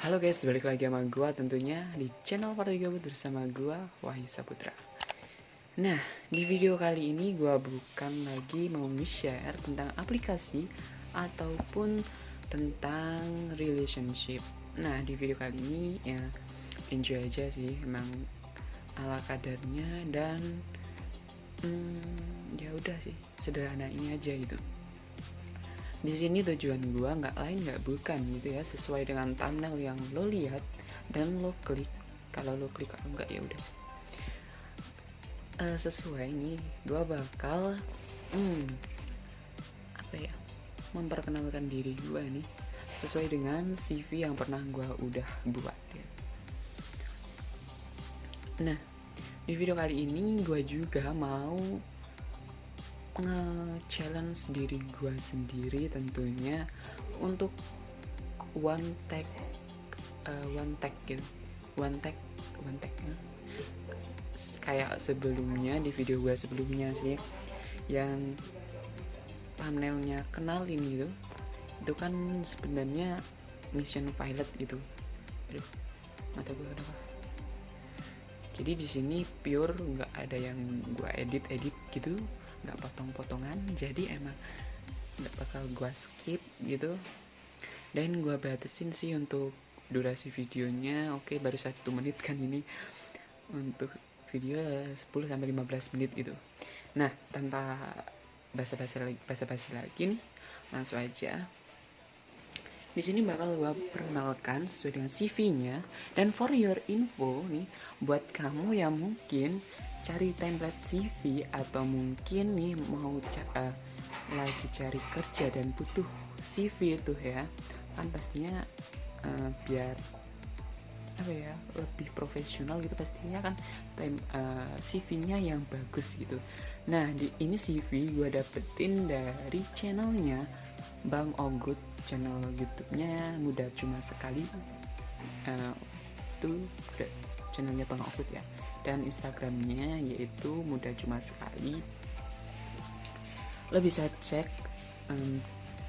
Halo guys, balik lagi sama gua tentunya di channel Partai Gabut bersama gua Wahyu Saputra. Nah, di video kali ini gua bukan lagi mau nge-share tentang aplikasi ataupun tentang relationship. Nah, di video kali ini ya enjoy aja sih, emang ala kadarnya dan ya udah sih, sederhana ini aja gitu. Di sini tujuan gua nggak lain nggak bukan gitu ya, sesuai dengan thumbnail yang lo lihat dan lo klik. Kalau lo klik atau enggak ya udah sih. Sesuai nih, gua bakal apa ya, memperkenalkan diri gua nih sesuai dengan CV yang pernah gua udah buat ya. Nah, di video kali ini gua juga mau nge-challenge diri gue sendiri tentunya untuk one tag gitu, one tag ya. Kayak sebelumnya di video gue sebelumnya sih yang thumbnailnya kenalin gitu, itu kan sebenarnya mission pilot gitu. Aduh, mata gue kenapa? Jadi di sini pure nggak ada yang gue edit gitu, nggak potong-potongan, jadi emang nggak bakal gue skip gitu. Dan gue batasin sih untuk durasi videonya, oke baru 1 menit kan ini, untuk video 10-15 menit gitu. Nah, tanpa basa-basi lagi nih, langsung aja. Di sini bakal gue perkenalkan sesuai dengan CV-nya. Dan for your info nih, buat kamu yang mungkin cari template CV atau mungkin nih mau lagi cari kerja dan butuh CV itu ya, kan pastinya biar apa ya, lebih profesional gitu, pastinya kan CV-nya yang bagus gitu. Nah, ini CV gue dapetin dari channelnya Bang Ogut, channel YouTube-nya Muda Cuma Sekali, itu channelnya Bang Ogut ya, dan Instagramnya yaitu Muda Cuma Sekali. Lo bisa cek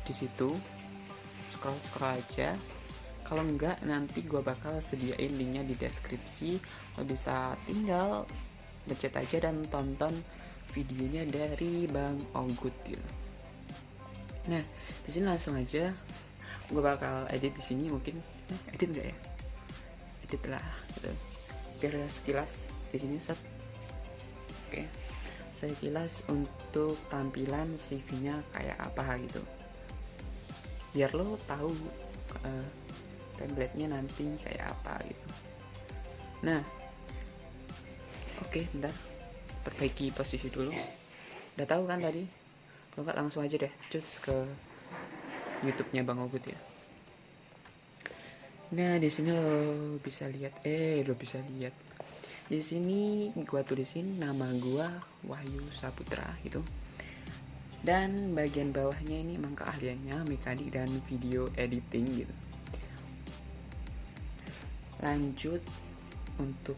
di situ, scroll aja. Kalau enggak, nanti gue bakal sediain linknya di deskripsi. Lo bisa tinggal ngechat aja dan tonton videonya dari Bang Ogut gitu. Nah, di sini langsung aja gue bakal edit di sini, mungkin edit nggak ya? Edit lah gitu. Biar sekilas di sini set. Oke. Saya kilas untuk tampilan CV-nya kayak apa gitu. Biar lo tahu template-nya nanti kayak apa gitu. Nah, oke, bentar. Perbaiki posisi dulu. Udah tahu kan tadi? Kalau nggak langsung aja deh cus ke YouTube-nya Bang Ogut ya. Nah, di sini lo bisa lihat di sini gua tulisin nama gua Wahyu Saputra gitu. Dan bagian bawahnya ini emang keahliannya mekanik dan video editing gitu. Lanjut untuk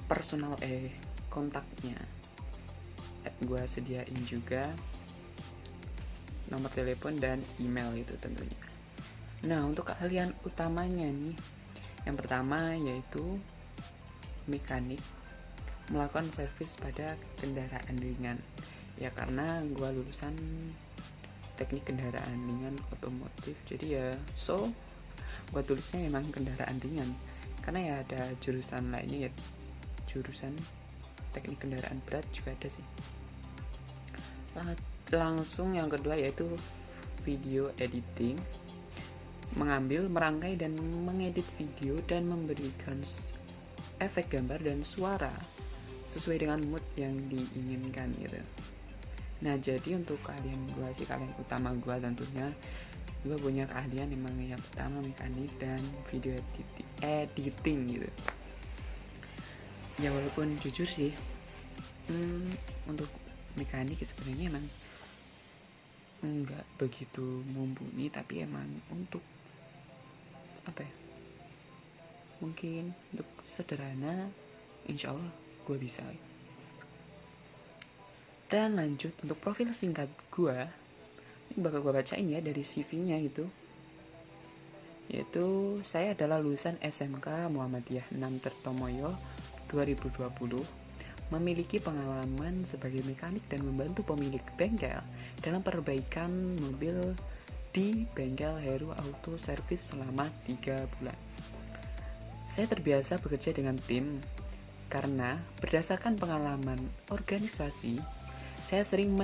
personal kontaknya, gua sediain juga nomor telepon dan email itu tentunya. Nah, untuk keahlian utamanya nih, yang pertama yaitu mekanik, melakukan servis pada kendaraan ringan ya, karena gue lulusan teknik kendaraan ringan otomotif, jadi ya gue tulisnya emang kendaraan ringan, karena ya ada jurusan lainnya ya, jurusan teknik kendaraan berat juga ada sih. Langsung yang kedua yaitu video editing, mengambil, merangkai dan mengedit video dan memberikan efek gambar dan suara sesuai dengan mood yang diinginkan gitu. Nah, jadi untuk keahlian utama gue tentunya, gue punya keahlian emang yang pertama mekanik dan video editing gitu. Ya walaupun jujur sih, untuk mekanik sebenarnya emang nggak begitu mumpuni, tapi emang untuk apa ya, mungkin untuk sederhana insya Allah gue bisa. Dan lanjut untuk profil singkat gue, ini bakal gue bacain ya dari CV-nya itu. yaitu saya adalah lulusan SMK Muhammadiyah 6 Tirtomoyo 2020, memiliki pengalaman sebagai mekanik dan membantu pemilik bengkel dalam perbaikan mobil di bengkel Heru Auto Service selama 3 bulan. Saya terbiasa bekerja dengan tim karena berdasarkan pengalaman organisasi, saya sering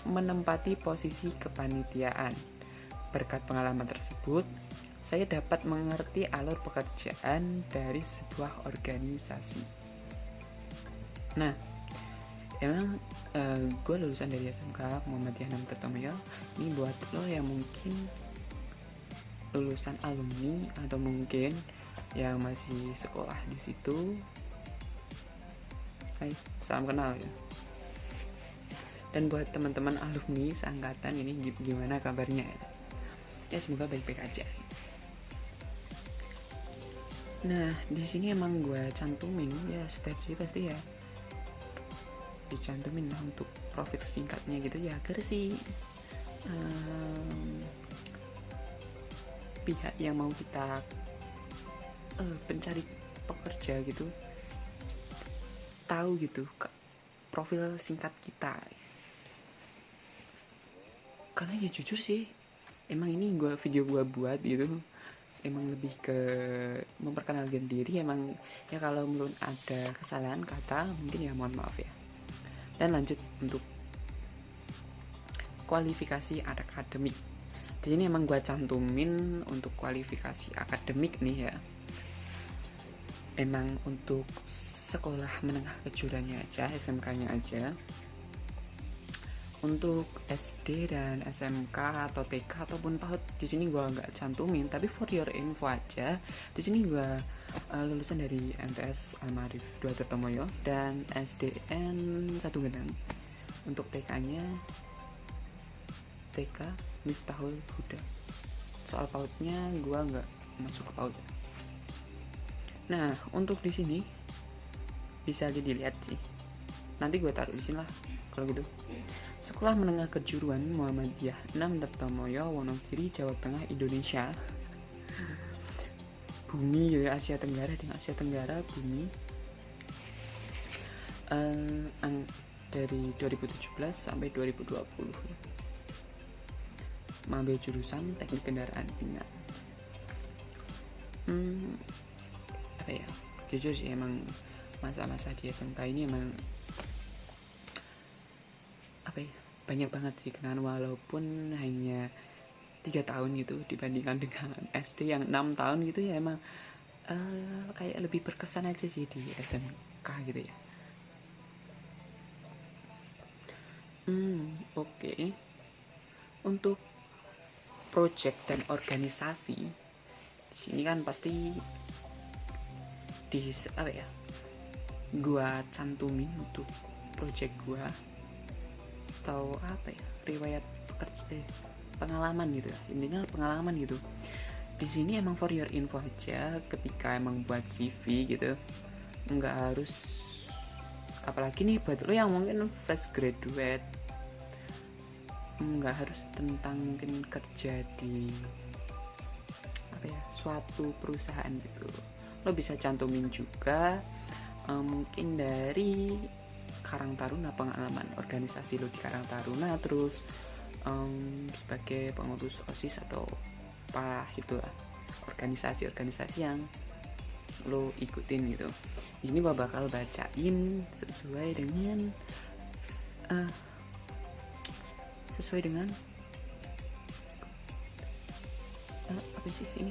menempati posisi kepanitiaan. Berkat pengalaman tersebut, saya dapat mengerti alur pekerjaan dari sebuah organisasi. Nah, emang gue lulusan dari SMK Muhammadiyah 6 Tirtomoyo. Ini buat lo yang mungkin lulusan alumni atau mungkin yang masih sekolah di situ. Hai, salam kenal ya. Dan buat teman-teman alumni seangkatan ini gimana kabarnya ya? Ya semoga baik-baik aja. Nah, di sini emang gue cantumin ya step sih pasti ya. Dicantumin lah untuk profil singkatnya gitu ya, agar sih pihak yang mau kita pencari pekerja gitu tahu gitu profil singkat kita. Karena ya jujur sih, emang ini video gue buat gitu, emang lebih ke memperkenalkan diri. Emang ya kalau menurut ada kesalahan kata mungkin ya mohon maaf ya. Dan lanjut untuk kualifikasi akademik. Di sini emang gue cantumin untuk kualifikasi akademik nih ya. Emang untuk sekolah menengah kejuruannya aja, SMK-nya aja. Untuk SD dan SMK atau TK ataupun PAUD di sini gue nggak cantumin, tapi for your info aja, di sini gue lulusan dari MTS Al-Ma'arif 2 Tirtomoyo dan SDN 1 Genang. Untuk TK-nya TK Miftahul Huda. Soal PAUD-nya gue nggak masuk ke PAUD. Nah, untuk di sini bisa aja dilihat sih. Nanti gue taruh di sini lah kalau gitu. Sekolah Menengah Kejuruan Muhammadiyah 6 Tirtomoyo, Wonogiri, Jawa Tengah, Indonesia. Bumi ya, Asia Tenggara dengan Asia Tenggara bumi. Dari 2017 sampai 2020. Mengambil jurusan Teknik Kendaraan Ringan. Apa ya? Jujur sih emang masa-masa di SMK ini emang apa ya, banyak banget sih kenangan, walaupun hanya 3 tahun gitu dibandingkan dengan SD yang 6 tahun gitu ya. Emang kayak lebih berkesan aja sih di SMK gitu ya. Oke. Untuk project dan organisasi di sini kan pasti di apa ya, gua cantumin untuk project gua atau apa ya, riwayat pekerja, pengalaman gitu ya, intinya pengalaman gitu. Di sini emang for your info aja, ketika emang buat CV gitu nggak harus, apalagi nih buat lo yang mungkin fresh graduate, nggak harus tentang mungkin kerja di apa ya, suatu perusahaan gitu. Lo bisa cantumin juga mungkin dari Karang Taruna, pengalaman organisasi lo di Karang Taruna, terus sebagai pengurus OSIS atau apa itulah, organisasi-organisasi yang lo ikutin gitu. Di sini gua bakal bacain sesuai dengan apa sih ini,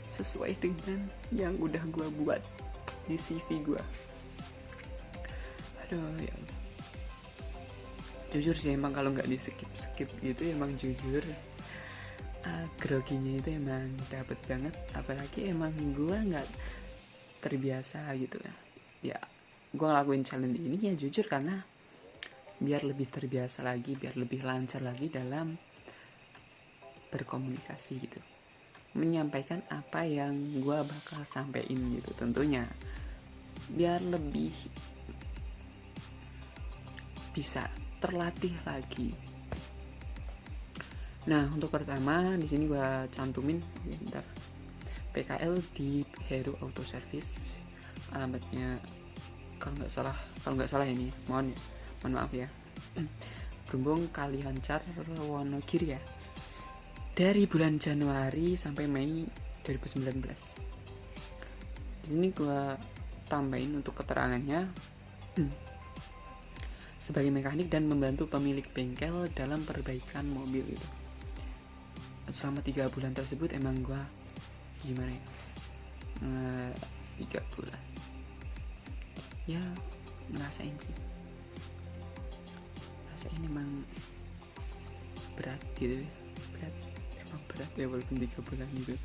sesuai dengan yang udah gua buat di CV gua. Aduh ya, jujur sih emang kalau nggak di skip gitu emang jujur groginya itu emang dapet banget. Apalagi emang gue nggak terbiasa gitu ya. Gue ngelakuin challenge ini ya jujur karena biar lebih terbiasa lagi, biar lebih lancar lagi dalam berkomunikasi gitu, menyampaikan apa yang gue bakal sampein gitu. Tentunya biar lebih bisa terlatih lagi. Nah, untuk pertama di sini gua cantumin bentar. PKL di Hero Auto Service. Alamatnya kalau nggak salah ini. Mohon maaf ya. Brumbung Kalihancar, Wonogiri ya. Dari bulan Januari sampai Mei 2019. Di sini gua tambahin untuk keterangannya sebagai mekanik dan membantu pemilik bengkel dalam perbaikan mobil itu. Selama 3 bulan tersebut emang gue gimana ya, 3 bulan ya ngerasain emang berat gitu ya. Emang berat ya, walaupun 3 bulan gitu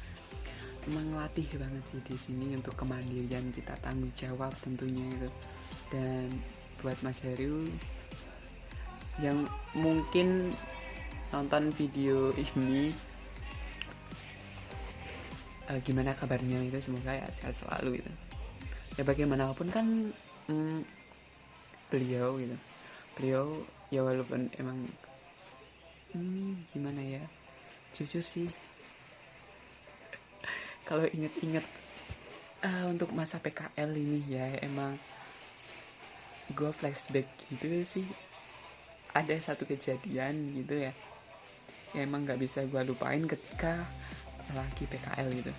emang ngelatih banget sih di sini untuk kemandirian kita, tanggung jawab tentunya itu. Dan buat Mas Heru yang mungkin nonton video ini, gimana kabarnya itu, semoga ya sehat selalu gitu ya. Bagaimanapun kan beliau ya walaupun emang gimana ya, jujur sih kalau inget-inget untuk masa PKL ini ya, emang gue flashback gitu sih. Ada satu kejadian gitu ya, emang gak bisa gue lupain ketika lagi PKL gitu.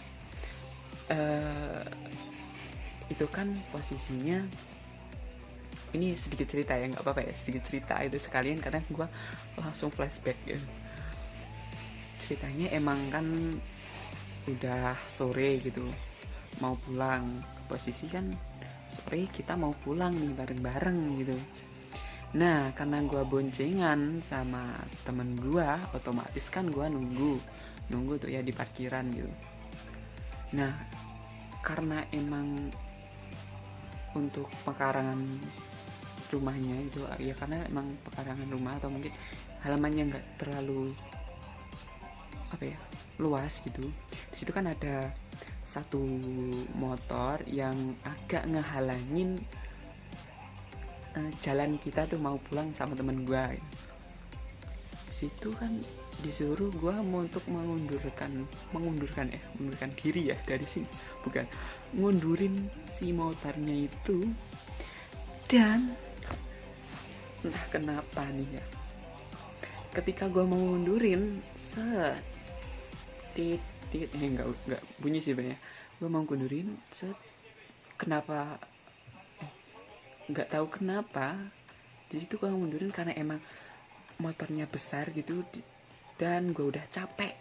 Itu kan posisinya, ini sedikit cerita ya, nggak apa-apa ya, sedikit cerita itu sekalian karena gue langsung flashback gitu. Ceritanya emang kan udah sore gitu, mau pulang. Posisi kan sore kita mau pulang nih bareng-bareng gitu. Nah, karena gue boncengan sama temen gue, otomatis kan gue nunggu tuh ya di parkiran gitu. Nah, karena emang untuk pekarangan rumahnya itu ya, karena emang pekarangan rumah atau mungkin halamannya nggak terlalu luas gitu. Di situ kan ada satu motor yang agak ngehalangin jalan kita tuh mau pulang sama temen gue. Di situ kan disuruh gue mau untuk mengundurkan diri ya dari sini, bukan ngundurin si motornya itu. Dan entah kenapa nih ya, ketika gue mau ngundurin nggak bunyi sih sebenarnya, gue mau ngundurin kenapa nggak tahu kenapa di situ gue ngundurin karena emang motornya besar gitu. Dan gue udah capek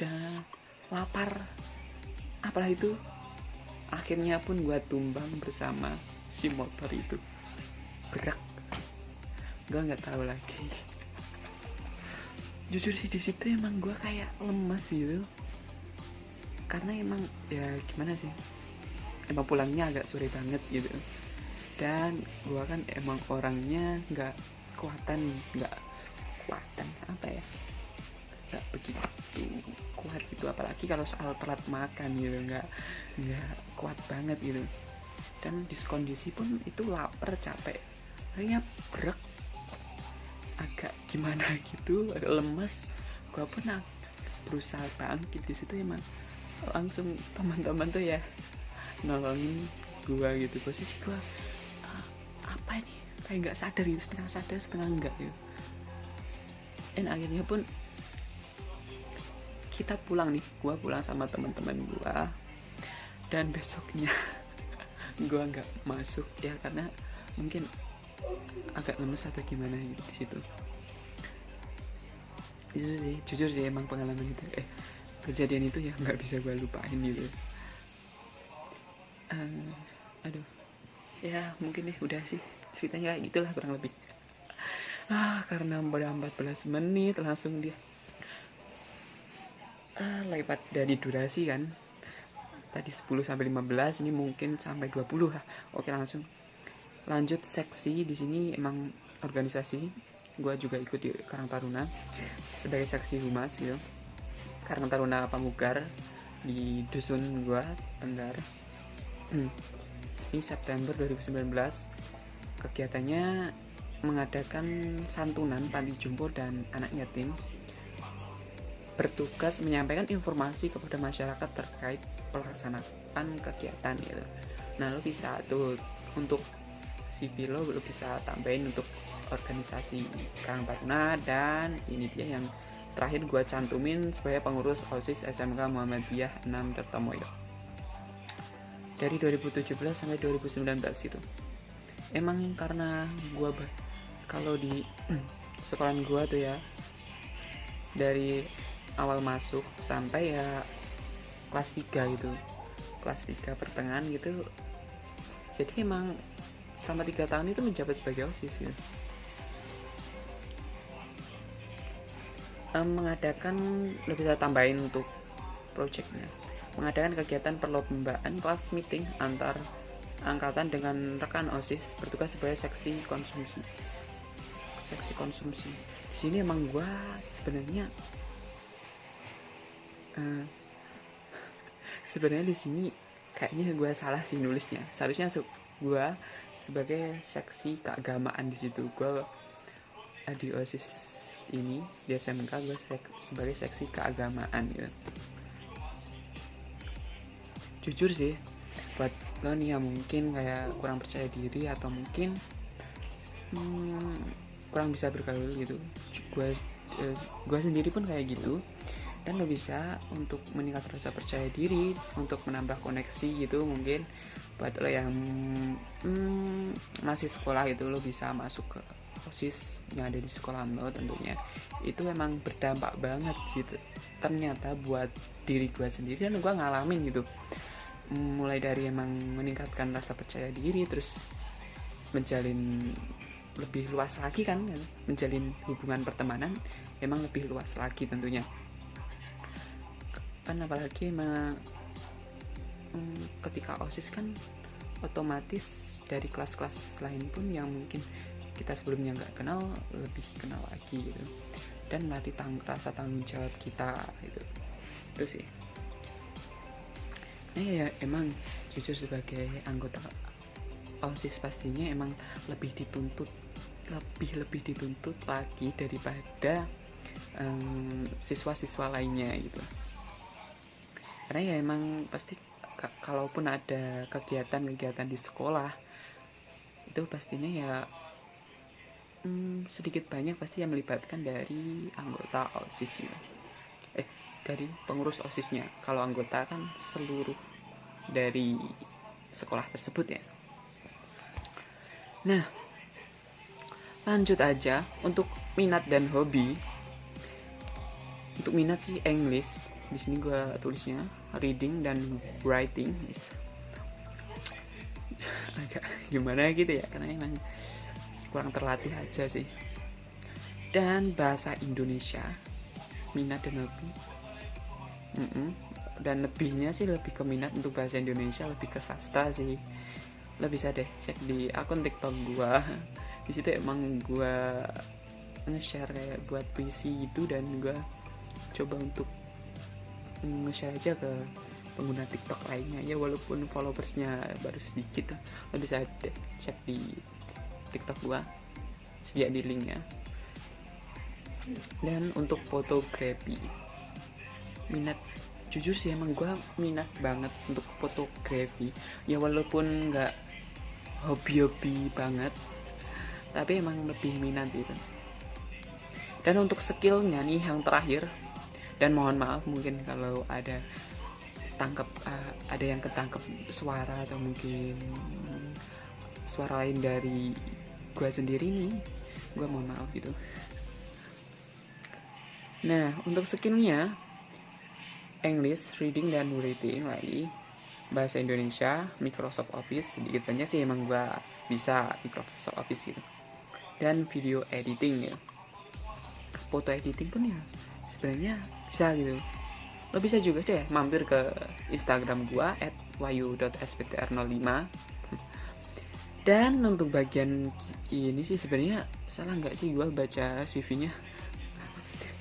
dan lapar, apalah itu. Akhirnya pun gue tumbang bersama si motor itu, berak. Gue nggak tahu lagi. Jujur sih di situ emang gue kayak lemes gitu, karena emang ya gimana sih, emang pulangnya agak sore banget gitu. Dan gue kan emang orangnya nggak kuatan nggak begitu kuat gitu, apalagi kalau soal telat makan gitu, nggak kuat banget gitu. Dan di kondisi pun itu lapar, capek, akhirnya berak, agak gimana gitu, agak lemas. Gue pun berusaha bangkit. Di situ emang langsung teman-teman tuh ya nolongin gue gitu. Posisi gue apa ini, kayak nggak sadar gitu, setengah sadar setengah enggak gitu. Dan akhirnya pun kita pulang nih, gue pulang sama teman-teman gue. Dan besoknya gue nggak masuk ya, karena mungkin agak lemes atau gimana gitu di situ. Jujur sih emang pengalaman itu, kejadian itu ya nggak bisa gue lupain gitu. Aduh ya, mungkin udah sih ceritanya kayak gitulah kurang lebih. Karena udah 14 menit langsung dia lewat dari durasi kan, tadi 10 sampai 15, ini mungkin sampai 20 lah. Oke, langsung lanjut seksi. Di sini emang organisasi, gue juga ikut di Karang Taruna sebagai seksi humas gitu, Karang Taruna Pamugar di dusun gue, Tenggar. Ini September 2019. Kegiatannya mengadakan santunan panti jompo dan anak yatim bertugas menyampaikan informasi kepada masyarakat terkait pelaksanaan kegiatan gitu. Nah lo bisa tuh untuk CV lo bisa tambahin untuk organisasi Karang Taruna. Dan ini dia yang terakhir gue cantumin sebagai pengurus OSIS SMK Muhammadiyah 6 Tirtomoyo dari 2017 sampai 2019 itu. Emang karena gue kalau di sekolahan gue tuh ya, dari awal masuk sampai ya kelas 3 gitu, kelas 3 pertengahan gitu, jadi emang selama 3 tahun itu menjabat sebagai OSIS gitu. Mengadakan, lebih bisa tambahin untuk projectnya, mengadakan kegiatan perlombaan kelas meeting antar angkatan dengan rekan OSIS, bertugas sebagai seksi konsumsi. Di sini emang gue sebenarnya di sini kayaknya gue salah sih nulisnya. Seharusnya gue sebagai seksi keagamaan di situ. Gue di OSIS ini di SMK gue sebagai seksi keagamaan gitu. Jujur sih, buat lo nih yang mungkin kayak kurang percaya diri atau mungkin kurang bisa bergaul gitu, gue sendiri pun kayak gitu. Dan lo bisa untuk meningkatkan rasa percaya diri, untuk menambah koneksi gitu, mungkin buat lo yang masih sekolah itu, lo bisa masuk ke OSIS yang ada di sekolah lo. Tentunya itu memang berdampak banget gitu ternyata buat diri gue sendiri, dan gue ngalamin gitu, mulai dari emang meningkatkan rasa percaya diri, terus menjalin lebih luas lagi kan, menjalin hubungan pertemanan emang lebih luas lagi tentunya kan. Apalagi emang ketika OSIS kan otomatis dari kelas-kelas lain pun yang mungkin kita sebelumnya nggak kenal lebih kenal lagi gitu, dan melatih rasa tanggung jawab kita gitu. Itu sih. Nah ya emang jujur sebagai anggota OSIS pastinya emang lebih dituntut lagi daripada siswa-siswa lainnya gitu. Karena ya emang pasti kalaupun ada kegiatan di sekolah itu pastinya ya sedikit banyak pasti yang melibatkan dari anggota OSIS ya. Dari pengurus OSISnya. Kalau anggota kan seluruh dari sekolah tersebut ya. Nah, lanjut aja untuk minat dan hobi. Untuk minat sih English. Di sini gue tulisnya reading dan writing. Agak gimana gitu ya, karena emang kurang terlatih aja sih. Dan bahasa Indonesia, minat dan hobi. Dan lebihnya sih lebih ke minat untuk bahasa Indonesia, lebih ke sastra sih. Lo bisa deh cek di akun TikTok gue. Di situ emang gue nge-share kayak buat puisi itu, dan gue coba untuk nge-share aja ke pengguna TikTok lainnya ya, walaupun followersnya baru sedikit. Lo bisa cek di TikTok gua, sedia di linknya. Dan untuk fotografi, minat, jujur sih emang gua minat banget untuk fotografi ya, walaupun nggak hobi banget, tapi emang lebih minat itu. Dan untuk skillnya nih yang terakhir, dan mohon maaf mungkin kalau ada yang ketangkep suara atau mungkin suara lain dari gue sendiri nih, gue mohon maaf gitu. Nah untuk skillnya English, reading dan writing lagi, bahasa Indonesia, Microsoft Office, sedikit banyak sih emang gue bisa Microsoft Office gitu. Dan video editing ya, foto editing pun ya sebenarnya bisa gitu. Lo bisa juga deh mampir ke Instagram gua @wayu.sptr05. Dan untuk bagian ini sih sebenarnya salah nggak sih gua baca CV-nya.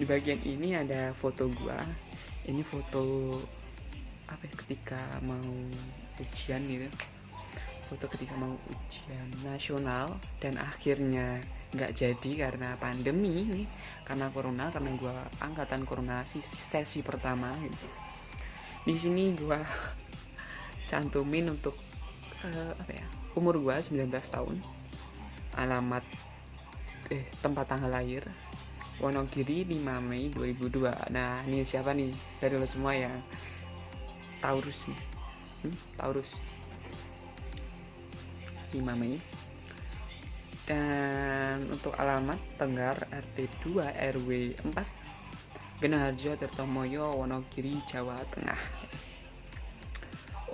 Di bagian ini ada foto gua. Ini foto apa ya, ketika mau ujian gitu. Foto ketika mau ujian nasional dan akhirnya nggak jadi karena pandemi nih, karena corona, karena gue angkatan corona sesi pertama gitu. Di sini gue cantumin untuk umur gue 19 tahun, alamat tempat tanggal lahir Wonogiri 5 Mei 2002. Nah ini siapa nih dari lo semua yang Taurus nih? Taurus 5 Mei. Dan untuk alamat Tenggar RT 2 RW 4 Genaharjo Tirtomoyo Wonogiri Jawa Tengah.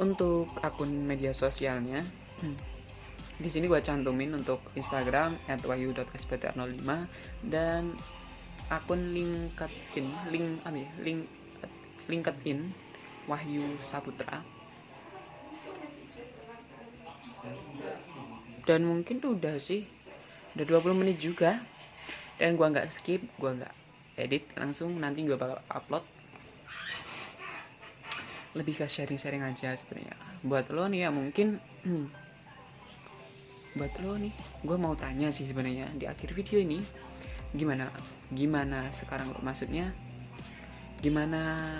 Untuk akun media sosialnya di sini gue cantumin untuk Instagram @wahyu.spt05 dan akun LinkedIn Wahyu Saputra. Dan mungkin udah sih, udah 20 menit juga, dan gue nggak skip, gue nggak edit, langsung nanti gue bakal upload. Lebih ke sharing-sharing aja sebenarnya buat lo nih ya. Mungkin buat lo nih gue mau tanya sih sebenarnya di akhir video ini, gimana sekarang lo, maksudnya gimana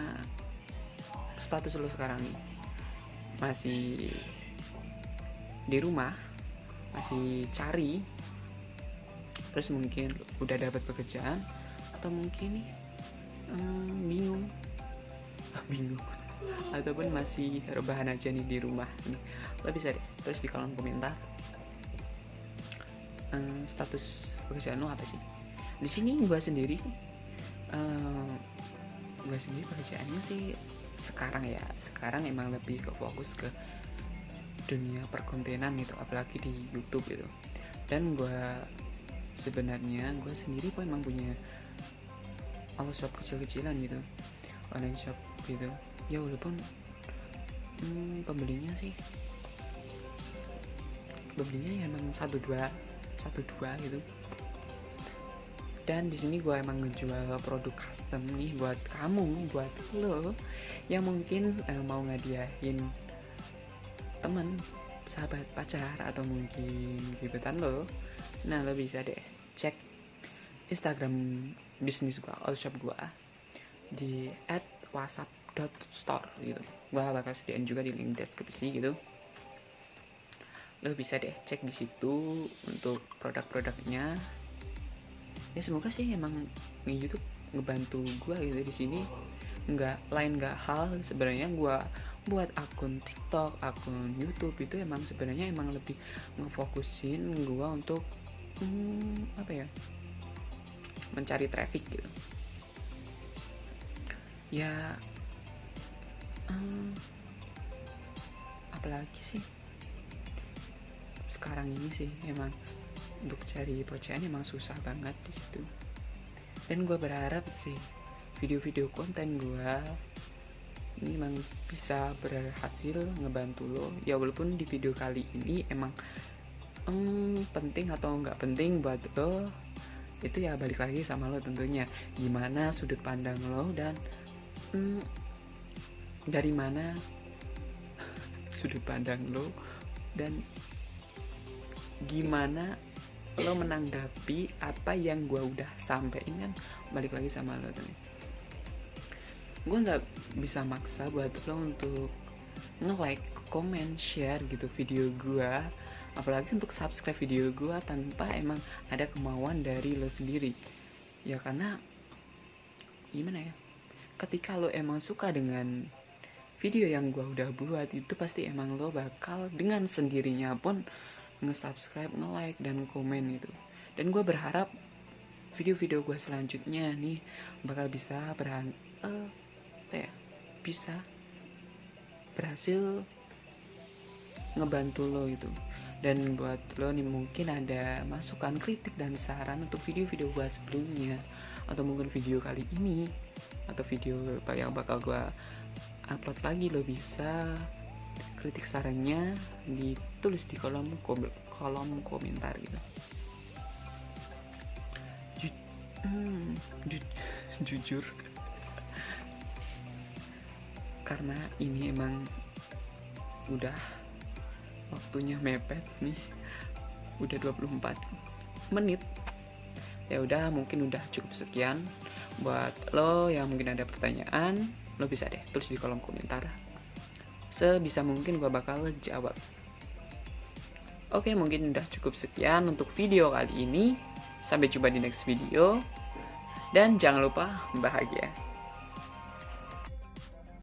status lo sekarang nih? Masih di rumah, masih cari, terus mungkin udah dapat pekerjaan, atau mungkin nih bingung ataupun masih rebahan aja nih di rumah nih. Lo bisa deh terus di kolom komentar status pekerjaan lo apa sih. Di sini gue sendiri pekerjaannya sih sekarang emang lebih ke fokus ke dunia perkontenan gitu, apalagi di YouTube gitu. Dan gue sebenarnya sendiri pun emang punya online shop kecil-kecilan gitu, online shop gitu ya, walaupun pembelinya ya emang satu dua gitu. Dan di sini gue emang ngejual produk custom nih buat kamu, buat lo yang mungkin mau ngadiahin teman, sahabat, pacar, atau mungkin gebetan lo. Nah lo bisa deh cek Instagram bisnis gue, all shop gue di @whatsapp.store gitu. Gue bakal sediain juga di link deskripsi gitu. Lo bisa deh cek di situ untuk produk-produknya. Ya semoga sih emang YouTube ngebantu gue gitu di sini. Nggak hal sebenarnya gue buat akun TikTok, akun YouTube itu emang sebenarnya lebih ngefokusin gue untuk mencari traffic gitu. Ya apalagi sih sekarang ini sih emang untuk cari pekerjaan emang susah banget di situ. Dan gue berharap sih video-video konten gue ini emang bisa berhasil ngebantu lo ya, walaupun di video kali ini emang penting atau nggak penting buat lo itu ya balik lagi sama lo tentunya, gimana sudut pandang lo dan dari mana sudut pandang lo dan gimana lo menanggapi apa yang gue udah sampein, kan balik lagi sama lo tadi. Gue nggak bisa maksa buat lo untuk nge-like, comment, share gitu video gue, apalagi untuk subscribe video gue tanpa emang ada kemauan dari lo sendiri ya. Karena gimana ya, ketika lo emang suka dengan video yang gue udah buat itu pasti emang lo bakal dengan sendirinya pun nge-subscribe, nge-like, dan komen gitu. Dan gue berharap video-video gue selanjutnya nih bakal bisa bisa berhasil ngebantu lo gitu. Dan buat lo nih mungkin ada masukan, kritik, dan saran untuk video-video gue sebelumnya, atau mungkin video kali ini atau video yang bakal gue upload lagi, lo bisa kritik sarannya ditulis di kolom komentar gitu. Jujur karena ini emang udah waktunya mepet nih, udah 24 menit Ya udah, mungkin udah cukup sekian. Buat lo yang mungkin ada pertanyaan, lo bisa deh tulis di kolom komentar. Sebisa mungkin gue bakal jawab. Oke, mungkin udah cukup sekian untuk video kali ini. Sampai jumpa di next video. Dan jangan lupa bahagia.